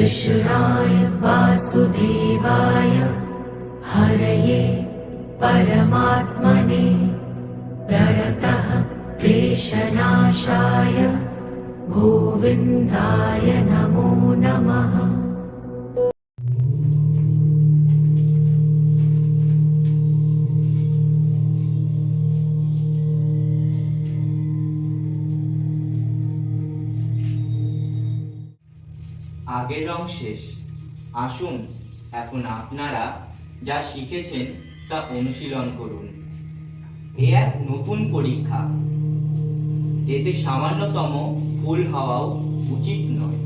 कृष्णाय वासुदेवाय हरये परमात्मने प्रणतः क्लेशनाशाय गोविन्दाय नमो नमः। আগের রং শেষ, আসুন এখন আপনারা যা শিখেছেন তা অনুশীলন করুন। এ এক নতুন পরীক্ষা, এতে সামান্যতম ভুল হওয়াও উচিত নয়।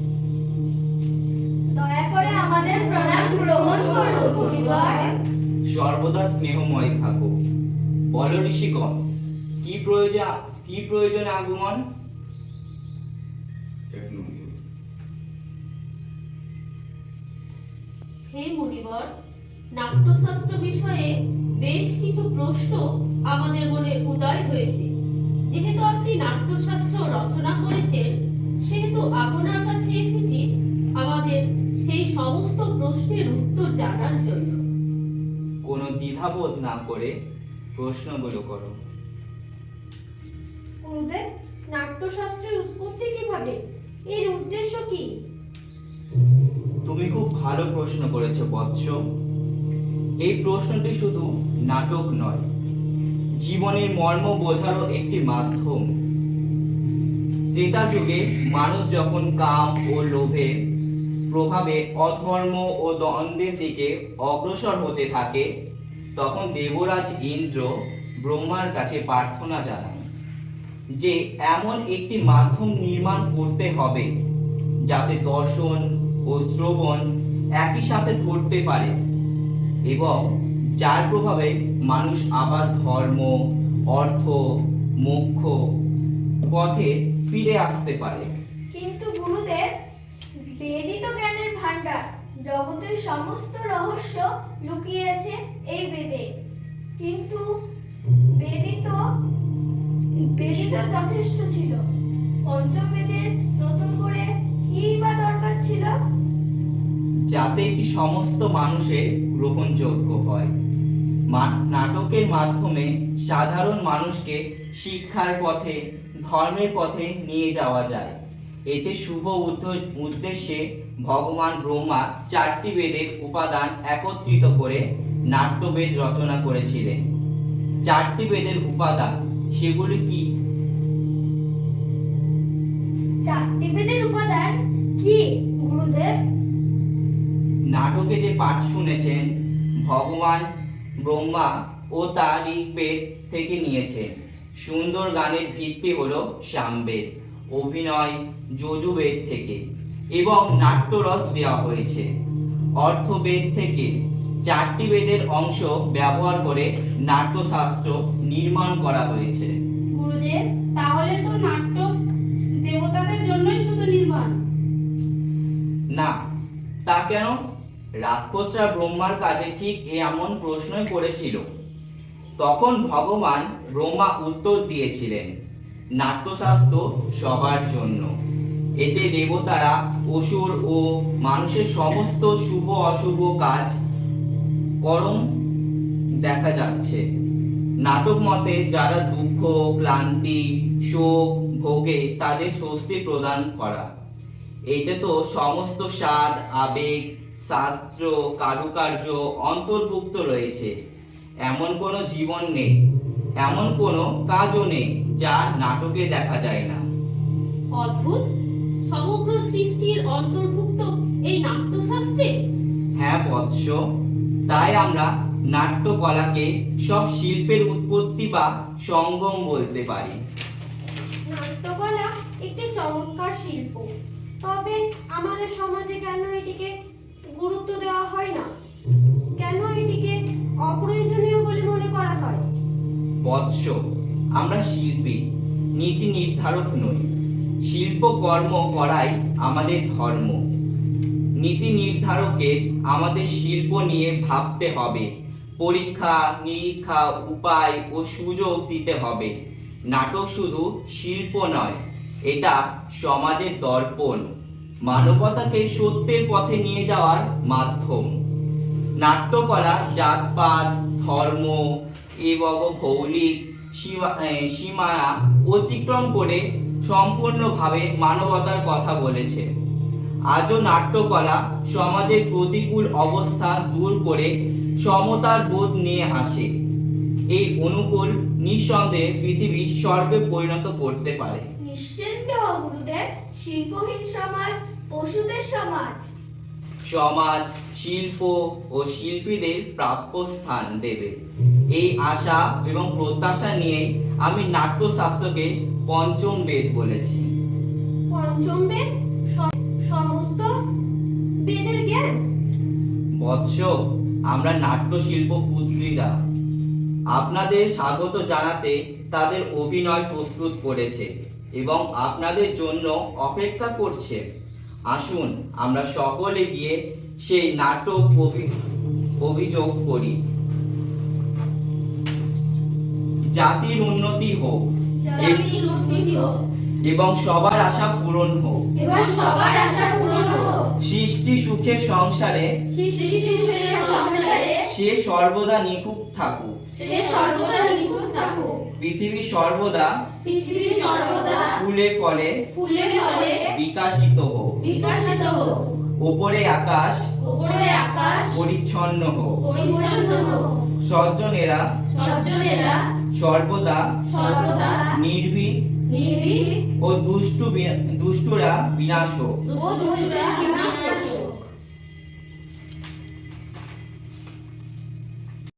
দয়া করে আমাদের প্রণাম গ্রহণ করুন পরিবার। সর্বদা স্নেহময় থাকো। বলো ঋষিগণ, কি প্রয়োজন আগমন? হে মুনিবর, নাট্যশাস্ত্র বিষয়ে বেশ কিছু প্রশ্ন আমাদের মনে উদয় হয়েছে। যেহেতু আপনি নাট্যশাস্ত্র রচনা করেছেন, সেহেতু আপনার কাছে এসেছি আমাদের সেই সমস্ত প্রশ্নের উত্তর জানার জন্য। কোনো দ্বিধাবোধ না করে প্রশ্নগুলো করো। গুরুদেব, নাট্যশাস্ত্রের উৎপত্তি কিভাবে? এর উদ্দেশ্য কি? তুমি খুব ভালো প্রশ্ন করেছো বৎস। এই প্রশ্নটি শুধু নাটক নয়, জীবনের মর্ম বোঝারও একটি মাধ্যম। ত্রেতা যুগে মানুষ যখন কাম ও লোভের প্রভাবে অধর্ম ও দ্বন্দ্বের দিকে অগ্রসর হতে থাকে, তখন দেবরাজ ইন্দ্র ব্রহ্মার কাছে প্রার্থনা জানান যে এমন একটি মাধ্যম নির্মাণ করতে হবে যাতে দর্শন ও শ্রবণ একই সাথে ঘটতে পারে এবং যার প্রভাবে মানুষ আবার ধর্ম, অর্থ, মোক্ষ পথে ফিরে আসতে পারে। কিন্তু গুরুদেব, বেদই তো জ্ঞানের ভান্ডার। জগতের সমস্ত রহস্য লুকিয়ে আছে এই বেদে। কিন্তু বেদই তো যথেষ্ট ছিল। পঞ্চম বেদের নতুন করে কি বা দরকার ছিল? যাতে এটি সমস্ত মানুষের গ্রহণযোগ্য হয়। নাটকের মাধ্যমে সাধারণ মানুষকে শিক্ষার পথে, ধর্মের পথে নিয়ে যাওয়া যায়। এতে শুভ উদ্দেশ্যে ভগবান ব্রহ্মা 4টি বেদের উপাদান একত্রিত করে নাট্যবেদ রচনা করেছিলেন। 4টি বেদের উপাদান সেগুলি কি? 4টি বেদের উপাদান কি গুরুদেব? নাটকে যে পাঠ শুনেছেন, ভগবান ব্রহ্মা ও তার ঋগ্বেদ থেকে নিয়েছেন। সুন্দর গানের ভিত্তি হলো সামবেদ, অভিনয় যজুর্বেদ থেকে এবং নাট্যরস দেওয়া হয়েছে অর্থবেদ থেকে। 4টি বেদের অংশ ব্যবহার করে নাট্যশাস্ত্র নির্মাণ করা হয়েছে। গুরুদেব, তাহলে তো নাট্য দেবতাদের জন্যই শুধু নির্মাণ? না, তা কেন? রাক্ষসরা ব্রহ্মার কাছে ঠিক এমন প্রশ্নই করেছিল। তখন ভগবান ব্রহ্মা উত্তর দিয়েছিলেন, নাট্যশাস্ত্র সবার জন্য। এতে দেবতারা, অসুর ও মানুষের সমস্ত শুভ অশুভ কাজ করম দেখা যাচ্ছে। নাটক মতে যারা দুঃখ, ক্লান্তি, শোক ভোগে তাদের স্বস্তি প্রদান করা। এতে তো সমস্ত স্বাদ, আবেগ, শাস্ত্র, কারুকার্য অন্তর্ভুক্ত রয়েছে। এমন কোনো জীবন নেই, এমন কোনো কাজও নেই যা নাটকে দেখা যায় না। অদ্ভুত! সমগ্র সৃষ্টির অন্তর্ভুক্ত এই নাট্যশাস্ত্রে? হ্যাঁ বৎস, তাই আমরা নাট্যকলাকে সব শিল্পের উৎপত্তি বা সঙ্গম বলতে পারি। নাট্যকলা একটি চমৎকার শিল্প, তবে আমাদের সমাজে কেন এটিকে গুরুত্ব দেওয়া হয় না? কেন এটিকে অপ্রয়োজনীয় বলে মনে করা হয়? বৎস, আমরা শিল্পী, নীতি নির্ধারক নই। শিল্পকর্ম করাই আমাদের ধর্ম। নীতি নির্ধারকের আমাদের শিল্প নিয়ে ভাবতে হবে, পরীক্ষা নিরীক্ষা, উপায় ও সুযোগ দিতে হবে। নাটক শুধু শিল্প নয়, এটা সমাজের দর্পণ। মানবতাকে সত্যের পথে নিয়ে যাওয়ার মাধ্যম। নাট্যকলা জাতপাত, ধর্ম এবং ভৌলিক সীমানা অতিক্রম করে সম্পূর্ণভাবে মানবতার কথা বলেছে। আজও নাট্যকলা সমাজের প্রতিকূল অবস্থা দূর করে সমতার বোধ নিয়ে আসে। এই অনুকূল নিঃসন্দেহে পৃথিবীর স্বর্গে পরিণত করতে পারে। নিশ্চিন্ত হও গুরুদেব, শিল্পহীন সমাজ পশুদের সমাজ। সমাজ শিল্প ও শিল্পীদের প্রাপ্য স্থান দেবে, এই আশা এবং প্রত্যাশা নিয়ে আমি নাট্যশাস্ত্রকে পঞ্চম বেদ বলেছি। পঞ্চম বেদ সমস্ত বেদের জ্ঞান। বৎস, আমরা নাট্যশিল্প পুত্রীরা আপনাদের স্বাগত জানাতে তাদের অভিনয় প্রস্তুত করেছে এবং আপনাদের জন্য অপেক্ষা করছে। আসুন আমরা সকলে গিয়ে সেই নাটক অভিযোগ করি। জাতির উন্নতি হোক জাতির উন্নতি হোক এবং সবার আশা পূরণ হোক। এবং সবার আশা পূরণ হোক। সৃষ্টি সুখের সংসারে সৃষ্টির সংসারে সে সর্বদা নিখুঁত থাকুক। সে সর্বদা নিখুঁত থাকুক। পৃথিবী সর্বদা পৃথিবী সর্বদা ফুলে ফলে ফুলে ফলে বিকাশিত হোক। বিকশিত হোক। উপরে আকাশ উপরে আকাশ পরিচ্ছন্ন হোক। পরিচ্ছন্ন হোক। সজ্জনেরা সজ্জনেরা সর্বদা সর্বদা নির্ভীক নির্ভীক ও দুষ্টুরা বিনাশ হোক। ও দুষ্টরা বিনাশ হোক।